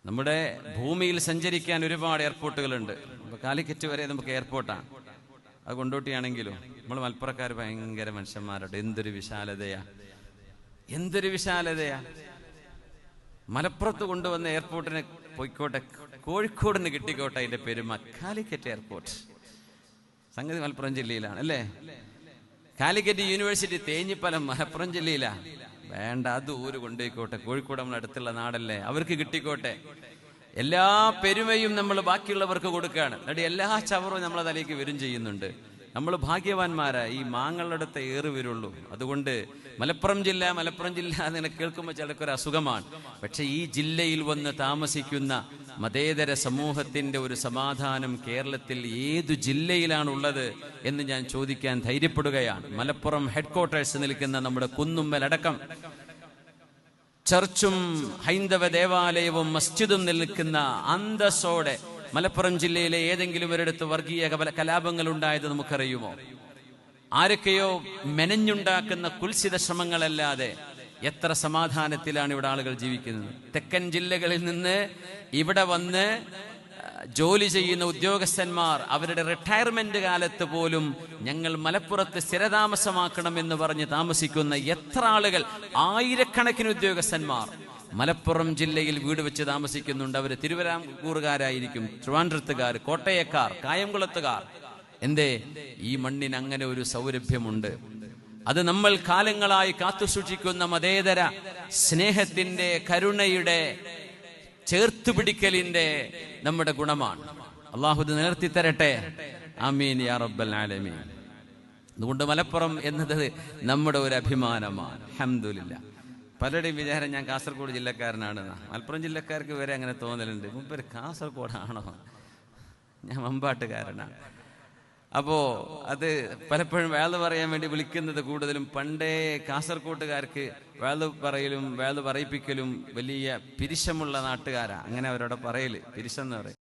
നമ്മുടെ ഭൂമിയിൽ സഞ്ചരിക്കാൻ ഒരുപാട് എയർപോർട്ടുകളുണ്ട്. കാലിക്കറ്റ് വരെ നമുക്ക് എയർപോർട്ടാണ്. അത് കൊണ്ടോട്ടിയാണെങ്കിലും നമ്മൾ മലപ്പുറക്കാർ ഭയങ്കര മനുഷ്യന്മാരുടെ എന്തൊരു വിശാലതയാ, എന്തൊരു വിശാലതയാ. മലപ്പുറത്ത് കൊണ്ടുവന്ന എയർപോർട്ടിനെ പോയിക്കോട്ടെ, കോഴിക്കോടിന് കിട്ടിക്കോട്ടെ, അതിന്റെ പെരുമ. കാലിക്കറ്റ് എയർപോർട്ട് സംഗതി മലപ്പുറം ജില്ലയിലാണ് അല്ലേ? കാലിക്കറ്റ് യൂണിവേഴ്സിറ്റി തേഞ്ഞിപ്പലം മലപ്പുറം ജില്ലയിലാണ്. വേണ്ട, അത് ഊര് കൊണ്ടുപോയിക്കോട്ടെ, കോഴിക്കോട് നമ്മൾ അടുത്തുള്ള നാടല്ലേ, അവർക്ക് കിട്ടിക്കോട്ടെ. എല്ലാ പെരുമയും നമ്മൾ ബാക്കിയുള്ളവർക്ക് കൊടുക്കുകയാണ്. എന്നിട്ട് എല്ലാ ചവറും നമ്മളെ തലയ്ക്ക് വരും ചെയ്യുന്നുണ്ട്. നമ്മൾ ഭാഗ്യവാന്മാരാ, ഈ മാങ്ങളുടെടുത്ത് ഏറി വരുള്ളൂ. അതുകൊണ്ട് മലപ്പുറം ജില്ല അങ്ങനെ കേൾക്കുമ്പോൾ ചിലക്കൊരു അസുഖമാണ്. പക്ഷെ ഈ ജില്ലയിൽ വന്ന് താമസിക്കുന്ന മതേതര സമൂഹത്തിന്റെ ഒരു സമാധാനം കേരളത്തിൽ ഏതു ജില്ലയിലാണുള്ളത് എന്ന് ഞാൻ ചോദിക്കാൻ ധൈര്യപ്പെടുകയാണ്. മലപ്പുറം ഹെഡ്ക്വാർട്ടേഴ്സ് നിൽക്കുന്ന നമ്മുടെ കുന്നുമ്മലടക്കം ചർച്ചും ഹൈന്ദവ ദേവാലയവും മസ്ജിദും നിൽക്കുന്ന അന്തസ്സോടെ മലപ്പുറം ജില്ലയിലെ ഏതെങ്കിലും ഒരിടത്ത് വർഗീയ കലാപങ്ങൾ ഉണ്ടായത് നമുക്കറിയുമോ? ആരൊക്കെയോ മെനഞ്ഞുണ്ടാക്കുന്ന കുൽസിത ശ്രമങ്ങളല്ലാതെ എത്ര സമാധാനത്തിലാണ് ഇവിടെ ആളുകൾ ജീവിക്കുന്നത്. തെക്കൻ ജില്ലകളിൽ നിന്ന് ഇവിടെ വന്ന് ജോലി ചെയ്യുന്ന ഉദ്യോഗസ്ഥന്മാർ അവരുടെ റിട്ടയർമെന്റ് കാലത്ത് പോലും ഞങ്ങൾ മലപ്പുറത്ത് സ്ഥിരതാമസമാക്കണം എന്ന് പറഞ്ഞ് താമസിക്കുന്ന എത്ര ആളുകൾ, ആയിരക്കണക്കിന് ഉദ്യോഗസ്ഥന്മാർ മലപ്പുറം ജില്ലയിൽ വീട് വെച്ച് താമസിക്കുന്നുണ്ട്. അവർ തിരുവിതാംകൂറുകാരായിരിക്കും, ട്രിവാൻഡ്രത്തുകാർ, കോട്ടയക്കാർ, കായംകുളത്തുകാർ. എന്തേ? ഈ മണ്ണിന് അങ്ങനെ ഒരു സൗരഭ്യമുണ്ട്. അത് നമ്മൾ കാലങ്ങളായി കാത്തുസൂക്ഷിക്കുന്ന മതേതര സ്നേഹത്തിന്റെ, കരുണയുടെ, ചേർത്തുപിടിക്കലിന്റെ നമ്മുടെ ഗുണമാണ്. അള്ളാഹു ഇത് നിലർത്തി തരട്ടെ. ആമീൻ യാ റബ്ബൽ ആലമീൻ. അതുകൊണ്ട് മലപ്പുറം എന്നത് നമ്മുടെ ഒരു അഭിമാനമാണ്. അൽഹംദുലില്ലാഹ്. പലരുടെയും വിചാരം ഞാൻ കാസർഗോഡ് ജില്ലക്കാരനാണെന്ന്. മലപ്പുറം ജില്ലക്കാർക്ക് വരെ അങ്ങനെ തോന്നലുണ്ട്, മുമ്പ് കാസർഗോഡാണോ? ഞാൻ മമ്പാട്ടുകാരനാണ്. അപ്പോ അത് പലപ്പോഴും വേള പറയാൻ വേണ്ടി വിളിക്കുന്നത് കൂടുതലും പണ്ടേ കാസർഗോട്ടുകാർക്ക് വേള പറയലും വേള പറയിപ്പിക്കലും വലിയ പിരിശമുള്ള നാട്ടുകാരാ. അങ്ങനെ അവരോട് പറയല് പിരിശെന്ന് പറയും.